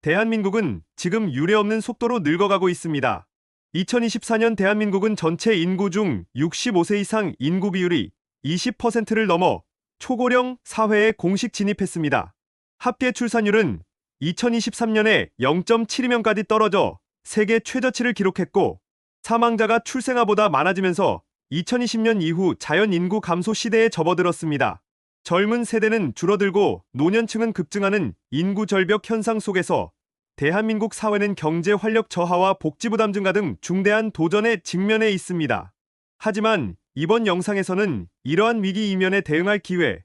대한민국은 지금 유례없는 속도로 늙어가고 있습니다. 2024년 대한민국은 전체 인구 중 65세 이상 인구 비율이 20%를 넘어 초고령 사회에 공식 진입했습니다. 합계 출산율은 2023년에 0.72명까지 떨어져 세계 최저치를 기록했고, 사망자가 출생아보다 많아지면서 2020년 이후 자연 인구 감소 시대에 접어들었습니다. 젊은 세대는 줄어들고 노년층은 급증하는 인구 절벽 현상 속에서 대한민국 사회는 경제 활력 저하와 복지 부담 증가 등 중대한 도전에 직면해 있습니다. 하지만 이번 영상에서는 이러한 위기 이면에 대응할 기회,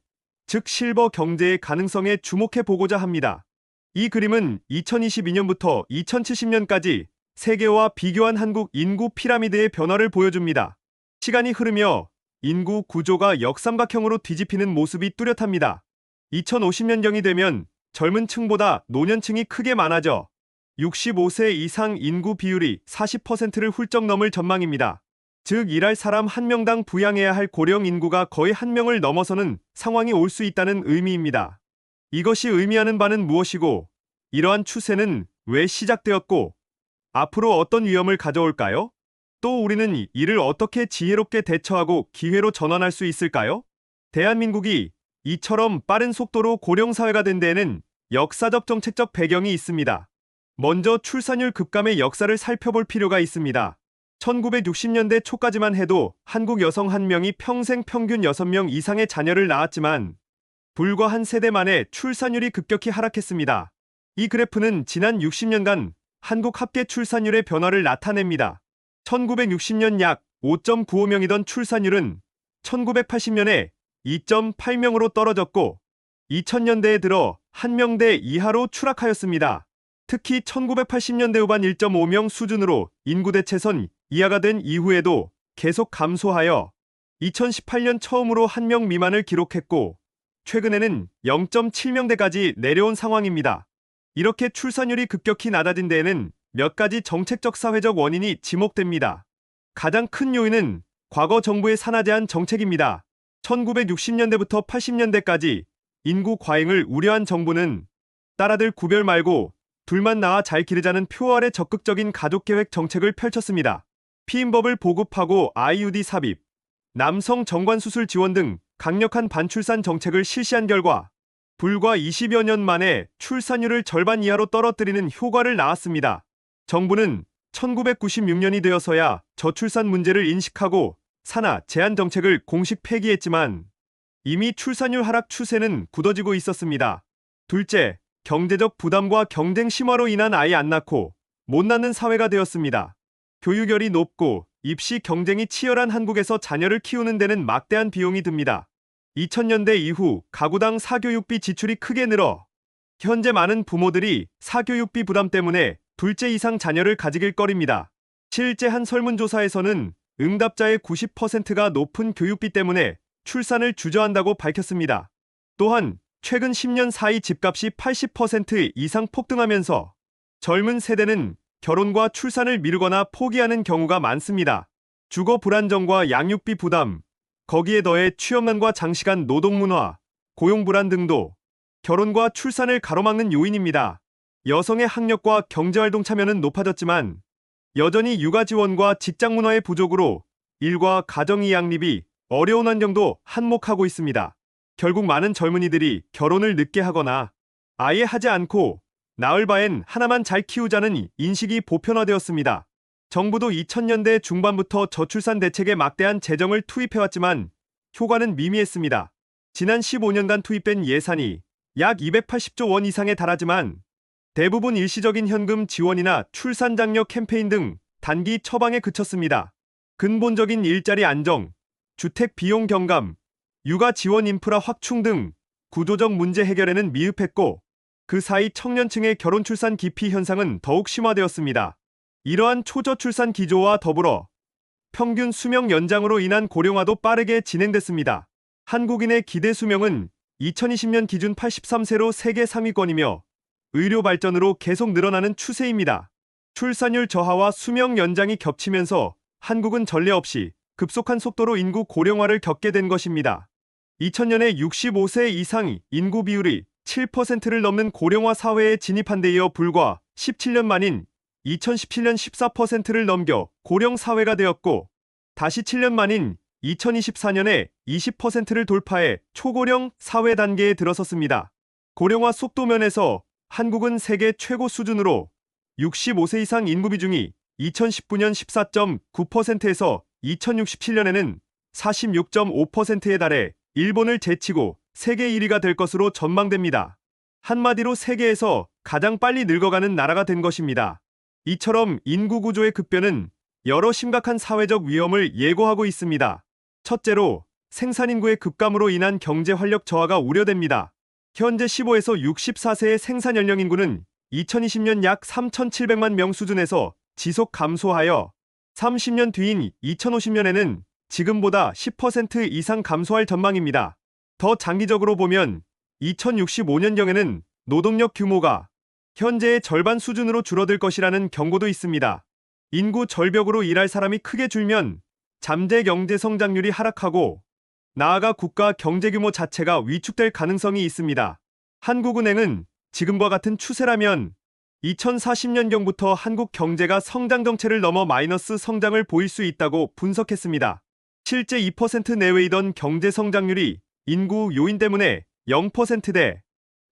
즉 실버 경제의 가능성에 주목해 보고자 합니다. 이 그림은 2022년부터 2070년까지 세계와 비교한 한국 인구 피라미드의 변화를 보여줍니다. 시간이 흐르며 인구 구조가 역삼각형으로 뒤집히는 모습이 뚜렷합니다. 2050년경이 되면 젊은 층보다 노년층이 크게 많아져 65세 이상 인구 비율이 40%를 훌쩍 넘을 전망입니다. 즉 일할 사람 1명당 부양해야 할 고령 인구가 거의 1명을 넘어서는 상황이 올 수 있다는 의미입니다. 이것이 의미하는 바는 무엇이고, 이러한 추세는 왜 시작되었고, 앞으로 어떤 위험을 가져올까요? 또 우리는 이를 어떻게 지혜롭게 대처하고 기회로 전환할 수 있을까요? 대한민국이 이처럼 빠른 속도로 고령사회가 된 데에는 역사적 정책적 배경이 있습니다. 먼저 출산율 급감의 역사를 살펴볼 필요가 있습니다. 1960년대 초까지만 해도 한국 여성 1명이 평생 평균 6명 이상의 자녀를 낳았지만 불과 한 세대 만에 출산율이 급격히 하락했습니다. 이 그래프는 지난 60년간 한국 합계 출산율의 변화를 나타냅니다. 1960년 약 5.95명이던 출산율은 1980년에 2.8명으로 떨어졌고 2000년대에 들어 1명대 이하로 추락하였습니다. 특히 1980년대 후반 1.5명 수준으로 인구 대체선 이하가 된 이후에도 계속 감소하여 2018년 처음으로 1명 미만을 기록했고 최근에는 0.7명대까지 내려온 상황입니다. 이렇게 출산율이 급격히 낮아진 데에는 몇 가지 정책적 사회적 원인이 지목됩니다. 가장 큰 요인은 과거 정부의 산하 제한 정책입니다. 1960년대부터 80년대까지 인구 과잉을 우려한 정부는 딸아들 구별 말고 둘만 낳아 잘 기르자는 표 아래 적극적인 가족계획 정책을 펼쳤습니다. 피임법을 보급하고 IUD 삽입, 남성 정관수술 지원 등 강력한 반출산 정책을 실시한 결과 불과 20여 년 만에 출산율을 절반 이하로 떨어뜨리는 효과를 낳았습니다. 정부는 1996년이 되어서야 저출산 문제를 인식하고 산하 제한 정책을 공식 폐기했지만 이미 출산율 하락 추세는 굳어지고 있었습니다. 둘째, 경제적 부담과 경쟁 심화로 인한 아이 안 낳고 못 낳는 사회가 되었습니다. 교육열이 높고 입시 경쟁이 치열한 한국에서 자녀를 키우는 데는 막대한 비용이 듭니다. 2000년대 이후 가구당 사교육비 지출이 크게 늘어 현재 많은 부모들이 사교육비 부담 때문에 둘째 이상 자녀를 가지길 꺼립니다. 실제 한 설문조사에서는 응답자의 90%가 높은 교육비 때문에 출산을 주저한다고 밝혔습니다. 또한 최근 10년 사이 집값이 80% 이상 폭등하면서 젊은 세대는 결혼과 출산을 미루거나 포기하는 경우가 많습니다. 주거 불안정과 양육비 부담, 거기에 더해 취업난과 장시간 노동 문화, 고용 불안 등도 결혼과 출산을 가로막는 요인입니다. 여성의 학력과 경제활동 참여는 높아졌지만 여전히 육아 지원과 직장 문화의 부족으로 일과 가정의 양립이 어려운 환경도 한몫하고 있습니다. 결국 많은 젊은이들이 결혼을 늦게 하거나 아예 하지 않고 낳을 바엔 하나만 잘 키우자는 인식이 보편화되었습니다. 정부도 2000년대 중반부터 저출산 대책에 막대한 재정을 투입해왔지만 효과는 미미했습니다. 지난 15년간 투입된 예산이 약 280조 원 이상에 달하지만 대부분 일시적인 현금 지원이나 출산 장려 캠페인 등 단기 처방에 그쳤습니다. 근본적인 일자리 안정, 주택 비용 경감, 육아 지원 인프라 확충 등 구조적 문제 해결에는 미흡했고 그 사이 청년층의 결혼 출산 기피 현상은 더욱 심화되었습니다. 이러한 초저출산 기조와 더불어 평균 수명 연장으로 인한 고령화도 빠르게 진행됐습니다. 한국인의 기대 수명은 2020년 기준 83세로 세계 상위권이며 의료 발전으로 계속 늘어나는 추세입니다. 출산율 저하와 수명 연장이 겹치면서 한국은 전례 없이 급속한 속도로 인구 고령화를 겪게 된 것입니다. 2000년에 65세 이상 인구 비율이 7%를 넘는 고령화 사회에 진입한 데 이어 불과 17년 만인 2017년 14%를 넘겨 고령 사회가 되었고, 다시 7년 만인 2024년에 20%를 돌파해 초고령 사회 단계에 들어섰습니다. 고령화 속도 면에서 한국은 세계 최고 수준으로 65세 이상 인구 비중이 2019년 14.9%에서 2067년에는 46.5%에 달해 일본을 제치고 세계 1위가 될 것으로 전망됩니다. 한마디로 세계에서 가장 빨리 늙어가는 나라가 된 것입니다. 이처럼 인구 구조의 급변은 여러 심각한 사회적 위험을 예고하고 있습니다. 첫째로 생산인구의 급감으로 인한 경제 활력 저하가 우려됩니다. 현재 15에서 64세의 생산 연령 인구는 2020년 약 3,700만 명 수준에서 지속 감소하여 30년 뒤인 2050년에는 지금보다 10% 이상 감소할 전망입니다. 더 장기적으로 보면 2065년경에는 노동력 규모가 현재의 절반 수준으로 줄어들 것이라는 경고도 있습니다. 인구 절벽으로 일할 사람이 크게 줄면 잠재 경제 성장률이 하락하고 나아가 국가 경제 규모 자체가 위축될 가능성이 있습니다. 한국은행은 지금과 같은 추세라면 2040년경부터 한국 경제가 성장 정체를 넘어 마이너스 성장을 보일 수 있다고 분석했습니다. 실제 2% 내외이던 경제 성장률이 인구 요인 때문에 0%대,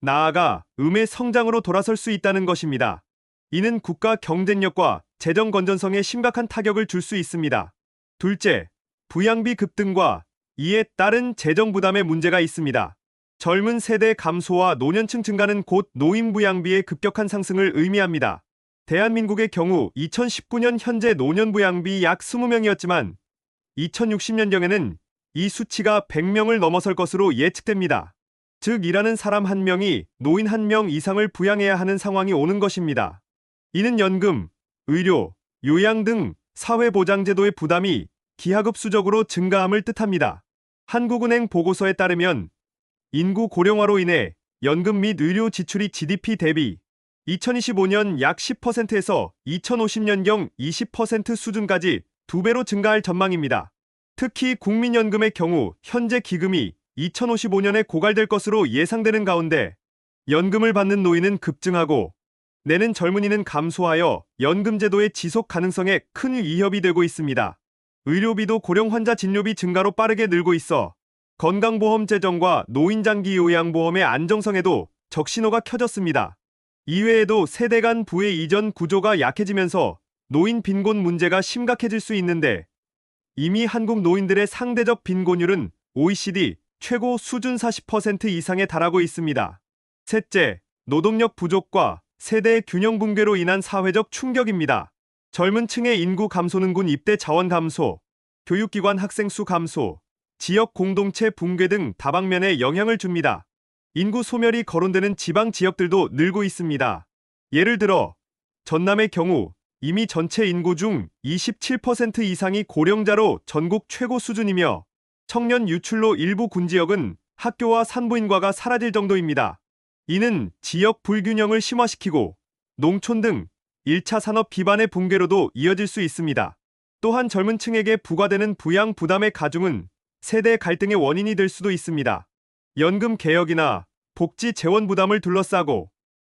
나아가 음의 성장으로 돌아설 수 있다는 것입니다. 이는 국가 경쟁력과 재정 건전성에 심각한 타격을 줄 수 있습니다. 둘째, 부양비 급등과 이에 따른 재정 부담의 문제가 있습니다. 젊은 세대 감소와 노년층 증가는 곧 노인 부양비의 급격한 상승을 의미합니다. 대한민국의 경우 2019년 현재 노년 부양비 약 20명이었지만 2060년경에는 이 수치가 100명을 넘어설 것으로 예측됩니다. 즉 일하는 사람 1명이 노인 1명 이상을 부양해야 하는 상황이 오는 것입니다. 이는 연금, 의료, 요양 등 사회보장제도의 부담이 기하급수적으로 증가함을 뜻합니다. 한국은행 보고서에 따르면 인구 고령화로 인해 연금 및 의료 지출이 GDP 대비 2025년 약 10%에서 2050년경 20% 수준까지 2배로 증가할 전망입니다. 특히 국민연금의 경우 현재 기금이 2055년에 고갈될 것으로 예상되는 가운데 연금을 받는 노인은 급증하고 내는 젊은이는 감소하여 연금제도의 지속 가능성에 큰 위협이 되고 있습니다. 의료비도 고령 환자 진료비 증가로 빠르게 늘고 있어 건강보험 재정과 노인장기 요양보험의 안정성에도 적신호가 켜졌습니다. 이외에도 세대 간 부의 이전 구조가 약해지면서 노인 빈곤 문제가 심각해질 수 있는데 이미 한국 노인들의 상대적 빈곤율은 OECD 최고 수준 40% 이상에 달하고 있습니다. 셋째, 노동력 부족과 세대의 균형 붕괴로 인한 사회적 충격입니다. 젊은 층의 인구 감소는 군 입대 자원 감소, 교육기관 학생 수 감소, 지역 공동체 붕괴 등 다방면에 영향을 줍니다. 인구 소멸이 거론되는 지방 지역들도 늘고 있습니다. 예를 들어 전남의 경우 이미 전체 인구 중 27% 이상이 고령자로 전국 최고 수준이며 청년 유출로 일부 군지역은 학교와 산부인과가 사라질 정도입니다. 이는 지역 불균형을 심화시키고 농촌 등 1차 산업 기반의 붕괴로도 이어질 수 있습니다. 또한 젊은 층에게 부과되는 부양 부담의 가중은 세대 갈등의 원인이 될 수도 있습니다. 연금 개혁이나 복지 재원 부담을 둘러싸고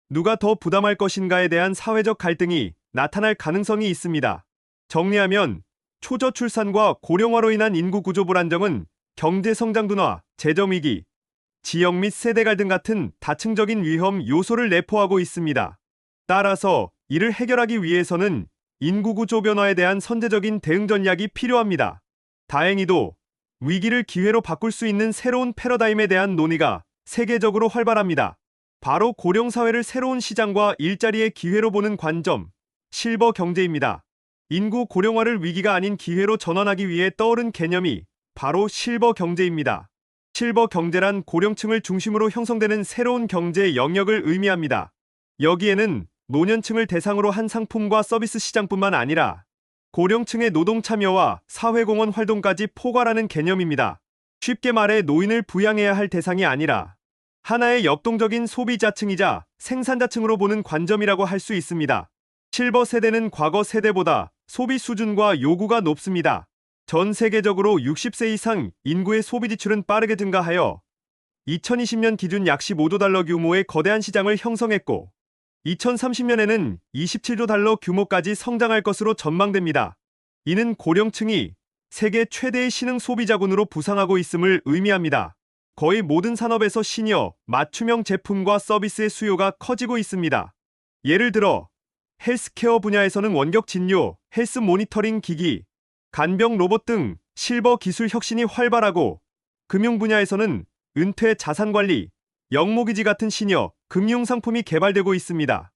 누가 더 부담할 것인가에 대한 사회적 갈등이 나타날 가능성이 있습니다. 정리하면 초저출산과 고령화로 인한 인구 구조 불안정은 경제 성장 둔화, 재정 위기, 지역 및 세대 갈등 같은 다층적인 위험 요소를 내포하고 있습니다. 따라서 이를 해결하기 위해서는 인구 구조 변화에 대한 선제적인 대응 전략이 필요합니다. 다행히도 위기를 기회로 바꿀 수 있는 새로운 패러다임에 대한 논의가 세계적으로 활발합니다. 바로 고령 사회를 새로운 시장과 일자리의 기회로 보는 관점, 실버 경제입니다. 인구 고령화를 위기가 아닌 기회로 전환하기 위해 떠오른 개념이 바로 실버 경제입니다. 실버 경제란 고령층을 중심으로 형성되는 새로운 경제 영역을 의미합니다. 여기에는 노년층을 대상으로 한 상품과 서비스 시장뿐만 아니라 고령층의 노동 참여와 사회공헌 활동까지 포괄하는 개념입니다. 쉽게 말해 노인을 부양해야 할 대상이 아니라 하나의 역동적인 소비자층이자 생산자층으로 보는 관점이라고 할 수 있습니다. 실버 세대는 과거 세대보다 소비 수준과 요구가 높습니다. 전 세계적으로 60세 이상 인구의 소비 지출은 빠르게 증가하여 2020년 기준 약 15조 달러 규모의 거대한 시장을 형성했고 2030년에는 27조 달러 규모까지 성장할 것으로 전망됩니다. 이는 고령층이 세계 최대의 신흥 소비자군으로 부상하고 있음을 의미합니다. 거의 모든 산업에서 시니어, 맞춤형 제품과 서비스의 수요가 커지고 있습니다. 예를 들어 헬스케어 분야에서는 원격 진료, 헬스 모니터링 기기, 간병 로봇 등 실버 기술 혁신이 활발하고 금융 분야에서는 은퇴 자산관리, 영모기지 같은 시니어 금융 상품이 개발되고 있습니다.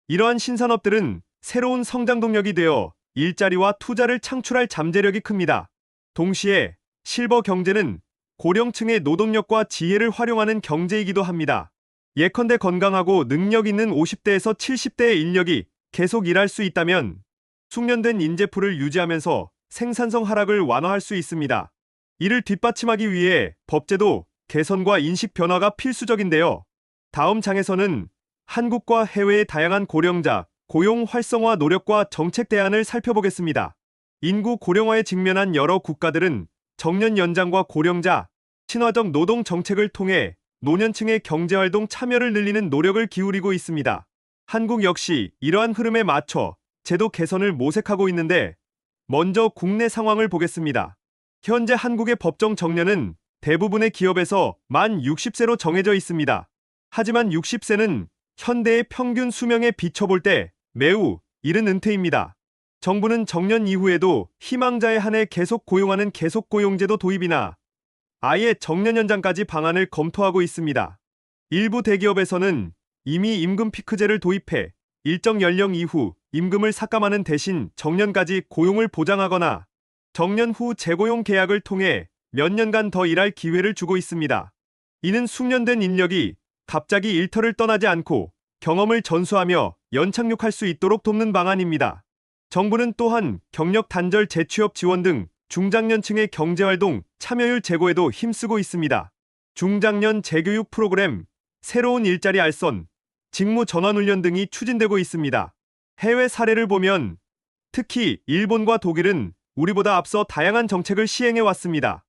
이러한 신산업들은 새로운 성장 동력이 되어 일자리와 투자를 창출할 잠재력이 큽니다. 동시에 실버 경제는 고령층의 노동력과 지혜를 활용하는 경제이기도 합니다. 예컨대 건강하고 능력 있는 50대에서 70대의 인력이 계속 일할 수 있다면 숙련된 인재풀을 유지하면서 생산성 하락을 완화할 수 있습니다. 이를 뒷받침하기 위해 법제도 개선과 인식 변화가 필수적인데요. 다음 장에서는 한국과 해외의 다양한 고령자, 고용 활성화 노력과 정책 대안을 살펴보겠습니다. 인구 고령화에 직면한 여러 국가들은 정년 연장과 고령자, 친화적 노동 정책을 통해 노년층의 경제활동 참여를 늘리는 노력을 기울이고 있습니다. 한국 역시 이러한 흐름에 맞춰 제도 개선을 모색하고 있는데 먼저 국내 상황을 보겠습니다. 현재 한국의 법정 정년은 대부분의 기업에서 만 60세로 정해져 있습니다. 하지만 60세는 현대의 평균 수명에 비춰볼 때 매우 이른 은퇴입니다. 정부는 정년 이후에도 희망자에 한해 계속 고용하는 계속고용제도 도입이나 아예 정년 연장까지 방안을 검토하고 있습니다. 일부 대기업에서는 이미 임금 피크제를 도입해 일정 연령 이후 임금을 삭감하는 대신 정년까지 고용을 보장하거나 정년 후 재고용 계약을 통해 몇 년간 더 일할 기회를 주고 있습니다. 이는 숙련된 인력이 갑자기 일터를 떠나지 않고 경험을 전수하며 연착륙할 수 있도록 돕는 방안입니다. 정부는 또한 경력 단절 재취업 지원 등 중장년층의 경제활동 참여율 제고에도 힘쓰고 있습니다. 중장년 재교육 프로그램, 새로운 일자리 알선, 직무 전환 훈련 등이 추진되고 있습니다. 해외 사례를 보면 특히 일본과 독일은 우리보다 앞서 다양한 정책을 시행해 왔습니다.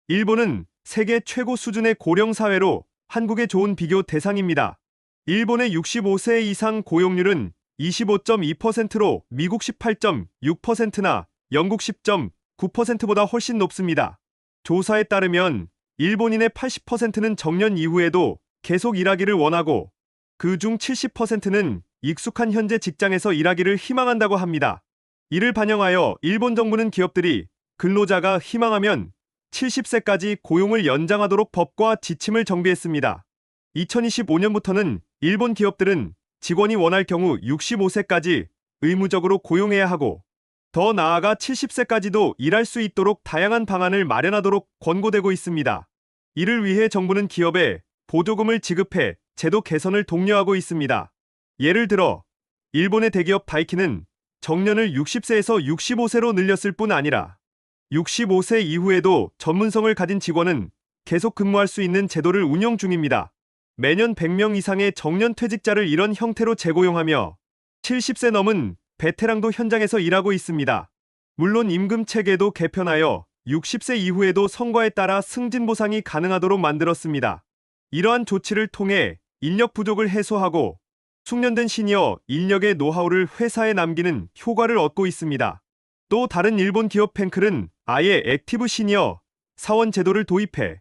일본은 세계 최고 수준의 고령 사회로 한국의 좋은 비교 대상입니다. 일본의 65세 이상 고용률은 25.2%로 미국 18.6%나 영국 10.9%보다 훨씬 높습니다. 조사에 따르면 일본인의 80%는 정년 이후에도 계속 일하기를 원하고 그중 70%는 익숙한 현재 직장에서 일하기를 희망한다고 합니다. 이를 반영하여 일본 정부는 기업들이 근로자가 희망하면 70세까지 고용을 연장하도록 법과 지침을 정비했습니다. 2025년부터는 일본 기업들은 직원이 원할 경우 65세까지 의무적으로 고용해야 하고 더 나아가 70세까지도 일할 수 있도록 다양한 방안을 마련하도록 권고되고 있습니다. 이를 위해 정부는 기업에 보조금을 지급해 제도 개선을 독려하고 있습니다. 예를 들어 일본의 대기업 다이키는 정년을 60세에서 65세로 늘렸을 뿐 아니라 65세 이후에도 전문성을 가진 직원은 계속 근무할 수 있는 제도를 운영 중입니다. 매년 100명 이상의 정년 퇴직자를 이런 형태로 재고용하며 70세 넘은 베테랑도 현장에서 일하고 있습니다. 물론 임금 체계도 개편하여 60세 이후에도 성과에 따라 승진 보상이 가능하도록 만들었습니다. 이러한 조치를 통해 인력 부족을 해소하고 숙련된 시니어 인력의 노하우를 회사에 남기는 효과를 얻고 있습니다. 또 다른 일본 기업 펜클은 아예 액티브 시니어 사원 제도를 도입해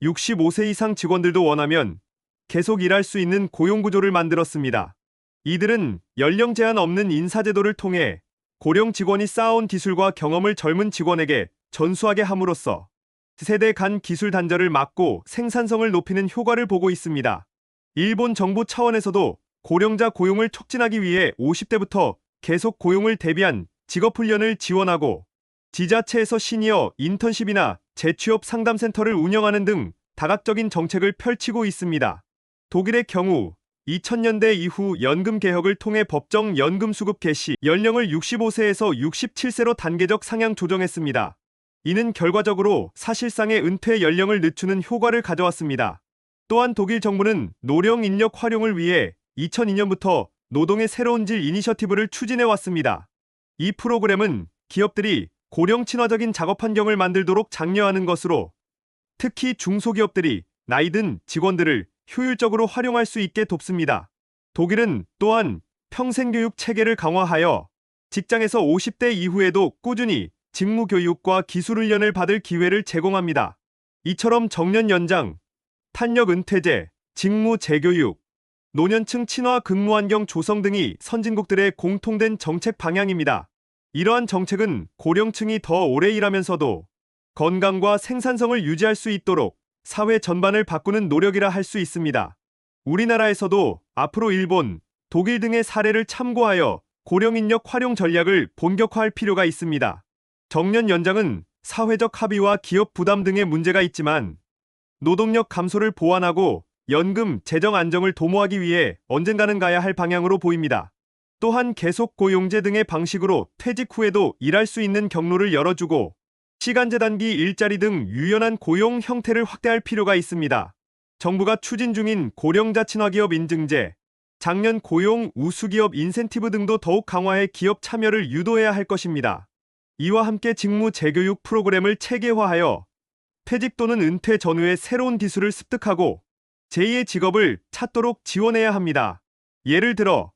65세 이상 직원들도 원하면 계속 일할 수 있는 고용 구조를 만들었습니다. 이들은 연령 제한 없는 인사제도를 통해 고령 직원이 쌓아온 기술과 경험을 젊은 직원에게 전수하게 함으로써 세대 간 기술 단절을 막고 생산성을 높이는 효과를 보고 있습니다. 일본 정부 차원에서도 고령자 고용을 촉진하기 위해 50대부터 계속 고용을 대비한 직업훈련을 지원하고 지자체에서 시니어 인턴십이나 재취업 상담센터를 운영하는 등 다각적인 정책을 펼치고 있습니다. 독일의 경우 2000년대 이후 연금 개혁을 통해 법정 연금 수급 개시 연령을 65세에서 67세로 단계적 상향 조정했습니다. 이는 결과적으로 사실상의 은퇴 연령을 늦추는 효과를 가져왔습니다. 또한 독일 정부는 노령 인력 활용을 위해 2002년부터 노동의 새로운 질 이니셔티브를 추진해 왔습니다. 이 프로그램은 기업들이 고령 친화적인 작업 환경을 만들도록 장려하는 것으로 특히 중소기업들이 나이든 직원들을 효율적으로 활용할 수 있게 돕습니다. 독일은 또한 평생교육 체계를 강화하여 직장에서 50대 이후에도 꾸준히 직무교육과 기술훈련을 받을 기회를 제공합니다. 이처럼 정년 연장, 탄력 은퇴제, 직무 재교육, 노년층 친화 근무환경 조성 등이 선진국들의 공통된 정책 방향입니다. 이러한 정책은 고령층이 더 오래 일하면서도 건강과 생산성을 유지할 수 있도록 사회 전반을 바꾸는 노력이라 할 수 있습니다. 우리나라에서도 앞으로 일본, 독일 등의 사례를 참고하여 고령인력 활용 전략을 본격화할 필요가 있습니다. 정년 연장은 사회적 합의와 기업 부담 등의 문제가 있지만 노동력 감소를 보완하고 연금, 재정 안정을 도모하기 위해 언젠가는 가야 할 방향으로 보입니다. 또한 계속 고용제 등의 방식으로 퇴직 후에도 일할 수 있는 경로를 열어주고 시간제 단기 일자리 등 유연한 고용 형태를 확대할 필요가 있습니다. 정부가 추진 중인 고령자 친화기업 인증제, 장년 고용 우수기업 인센티브 등도 더욱 강화해 기업 참여를 유도해야 할 것입니다. 이와 함께 직무 재교육 프로그램을 체계화하여 퇴직 또는 은퇴 전후에 새로운 기술을 습득하고 제2의 직업을 찾도록 지원해야 합니다. 예를 들어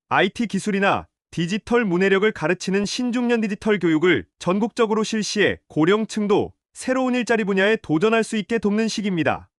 IT 기술이나 디지털 문해력을 가르치는 신중년 디지털 교육을 전국적으로 실시해 고령층도 새로운 일자리 분야에 도전할 수 있게 돕는 시기입니다.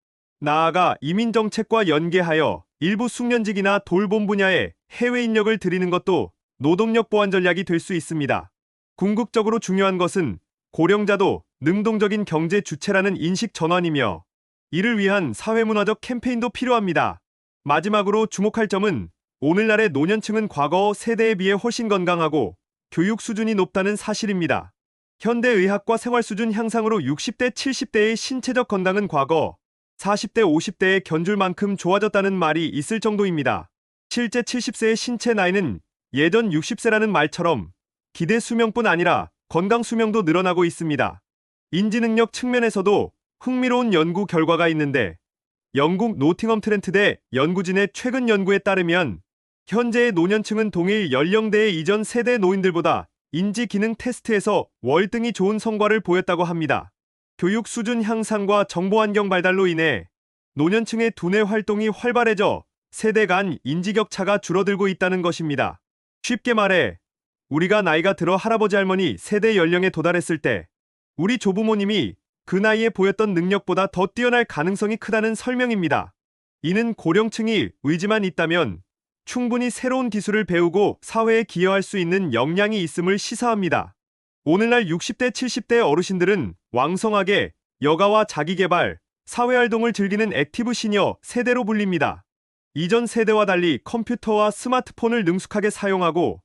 나아가 이민정책과 연계하여 일부 숙련직이나 돌봄 분야에 해외 인력을 들이는 것도 노동력 보완 전략이 될 수 있습니다. 궁극적으로 중요한 것은 고령자도 능동적인 경제 주체라는 인식 전환이며 이를 위한 사회문화적 캠페인도 필요합니다. 마지막으로 주목할 점은 오늘날의 노년층은 과거 세대에 비해 훨씬 건강하고 교육 수준이 높다는 사실입니다. 현대의학과 생활 수준 향상으로 60대, 70대의 신체적 건강은 과거 40대, 50대에 견줄 만큼 좋아졌다는 말이 있을 정도입니다. 실제 70세의 신체 나이는 예전 60세라는 말처럼 기대 수명뿐 아니라 건강 수명도 늘어나고 있습니다. 인지능력 측면에서도 흥미로운 연구 결과가 있는데 영국 노팅엄 트렌트대 연구진의 최근 연구에 따르면 현재의 노년층은 동일 연령대의 이전 세대 노인들보다 인지기능 테스트에서 월등히 좋은 성과를 보였다고 합니다. 교육 수준 향상과 정보환경 발달로 인해 노년층의 두뇌 활동이 활발해져 세대 간 인지격차가 줄어들고 있다는 것입니다. 쉽게 말해 우리가 나이가 들어 할아버지 할머니 세대 연령에 도달했을 때 우리 조부모님이 그 나이에 보였던 능력보다 더 뛰어날 가능성이 크다는 설명입니다. 이는 고령층이 의지만 있다면 충분히 새로운 기술을 배우고 사회에 기여할 수 있는 역량이 있음을 시사합니다. 오늘날 60대, 70대 어르신들은 왕성하게 여가와 자기개발, 사회활동을 즐기는 액티브 시니어 세대로 불립니다. 이전 세대와 달리 컴퓨터와 스마트폰을 능숙하게 사용하고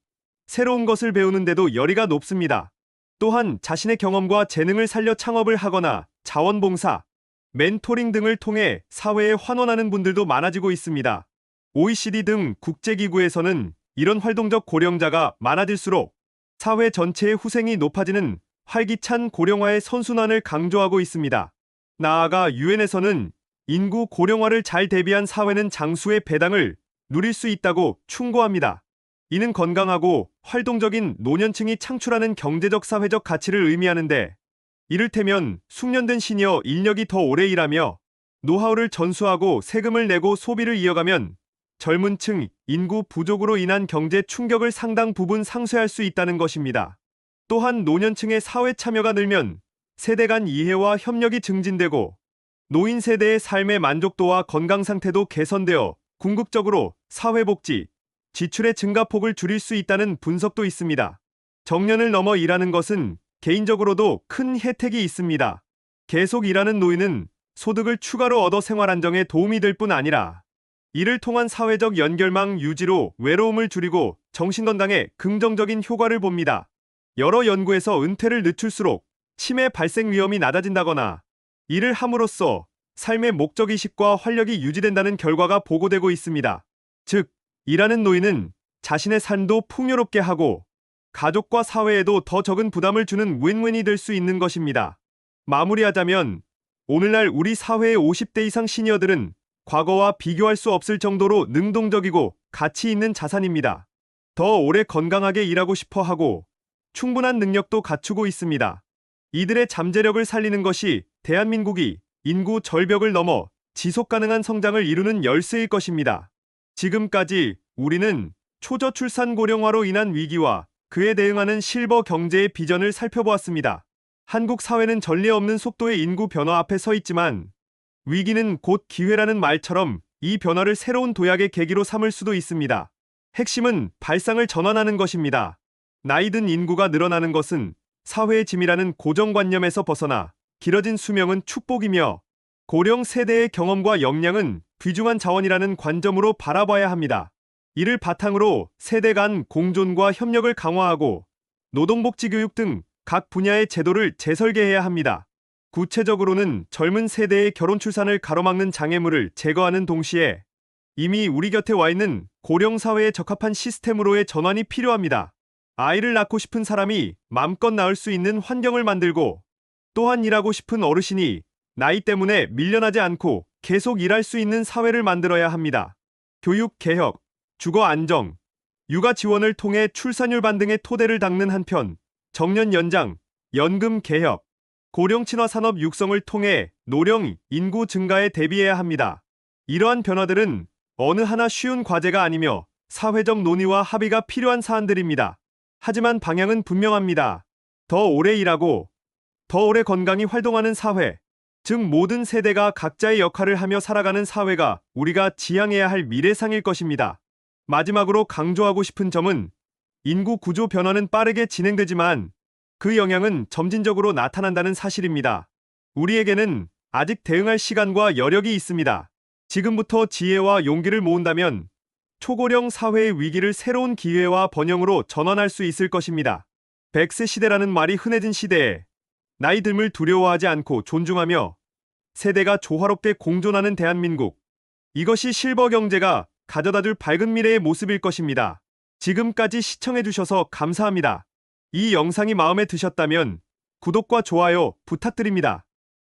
새로운 것을 배우는데도 열의가 높습니다. 또한 자신의 경험과 재능을 살려 창업을 하거나 자원봉사, 멘토링 등을 통해 사회에 환원하는 분들도 많아지고 있습니다. OECD 등 국제기구에서는 이런 활동적 고령자가 많아질수록 사회 전체의 후생이 높아지는 활기찬 고령화의 선순환을 강조하고 있습니다. 나아가 유엔에서는 인구 고령화를 잘 대비한 사회는 장수의 배당을 누릴 수 있다고 충고합니다. 이는 건강하고 활동적인 노년층이 창출하는 경제적 사회적 가치를 의미하는데 이를테면 숙련된 시니어 인력이 더 오래 일하며 노하우를 전수하고 세금을 내고 소비를 이어가면 젊은 층 인구 부족으로 인한 경제 충격을 상당 부분 상쇄할 수 있다는 것입니다. 또한 노년층의 사회 참여가 늘면 세대 간 이해와 협력이 증진되고 노인 세대의 삶의 만족도와 건강 상태도 개선되어 궁극적으로 사회복지, 지출의 증가폭을 줄일 수 있다는 분석도 있습니다. 정년을 넘어 일하는 것은 개인적으로도 큰 혜택이 있습니다. 계속 일하는 노인은 소득을 추가로 얻어 생활 안정에 도움이 될 뿐 아니라 이를 통한 사회적 연결망 유지로 외로움을 줄이고 정신건강에 긍정적인 효과를 봅니다. 여러 연구에서 은퇴를 늦출수록 치매 발생 위험이 낮아진다거나 일을 함으로써 삶의 목적의식과 활력이 유지된다는 결과가 보고되고 있습니다. 즉, 일하는 노인은 자신의 삶도 풍요롭게 하고 가족과 사회에도 더 적은 부담을 주는 윈윈이 될 수 있는 것입니다. 마무리하자면 오늘날 우리 사회의 50대 이상 시니어들은 과거와 비교할 수 없을 정도로 능동적이고 가치 있는 자산입니다. 더 오래 건강하게 일하고 싶어 하고 충분한 능력도 갖추고 있습니다. 이들의 잠재력을 살리는 것이 대한민국이 인구 절벽을 넘어 지속 가능한 성장을 이루는 열쇠일 것입니다. 지금까지 우리는 초저출산 고령화로 인한 위기와 그에 대응하는 실버 경제의 비전을 살펴보았습니다. 한국 사회는 전례 없는 속도의 인구 변화 앞에 서 있지만 위기는 곧 기회라는 말처럼 이 변화를 새로운 도약의 계기로 삼을 수도 있습니다. 핵심은 발상을 전환하는 것입니다. 나이든 인구가 늘어나는 것은 사회의 짐이라는 고정관념에서 벗어나 길어진 수명은 축복이며 고령 세대의 경험과 역량은 귀중한 자원이라는 관점으로 바라봐야 합니다. 이를 바탕으로 세대 간 공존과 협력을 강화하고 노동복지교육 등 각 분야의 제도를 재설계해야 합니다. 구체적으로는 젊은 세대의 결혼 출산을 가로막는 장애물을 제거하는 동시에 이미 우리 곁에 와 있는 고령 사회에 적합한 시스템으로의 전환이 필요합니다. 아이를 낳고 싶은 사람이 마음껏 낳을 수 있는 환경을 만들고 또한 일하고 싶은 어르신이 나이 때문에 밀려나지 않고 계속 일할 수 있는 사회를 만들어야 합니다. 교육 개혁, 주거 안정, 육아 지원을 통해 출산율 반등의 토대를 닦는 한편 정년 연장, 연금 개혁, 고령 친화 산업 육성을 통해 노령 인구 증가에 대비해야 합니다. 이러한 변화들은 어느 하나 쉬운 과제가 아니며 사회적 논의와 합의가 필요한 사안들입니다. 하지만 방향은 분명합니다. 더 오래 일하고 더 오래 건강히 활동하는 사회, 즉 모든 세대가 각자의 역할을 하며 살아가는 사회가 우리가 지향해야 할 미래상일 것입니다. 마지막으로 강조하고 싶은 점은 인구 구조 변화는 빠르게 진행되지만 그 영향은 점진적으로 나타난다는 사실입니다. 우리에게는 아직 대응할 시간과 여력이 있습니다. 지금부터 지혜와 용기를 모은다면 초고령 사회의 위기를 새로운 기회와 번영으로 전환할 수 있을 것입니다. 100세 시대라는 말이 흔해진 시대에 나이 듦을 두려워하지 않고 존중하며 세대가 조화롭게 공존하는 대한민국. 이것이 실버 경제가 가져다줄 밝은 미래의 모습일 것입니다. 지금까지 시청해주셔서 감사합니다. 이 영상이 마음에 드셨다면 구독과 좋아요 부탁드립니다.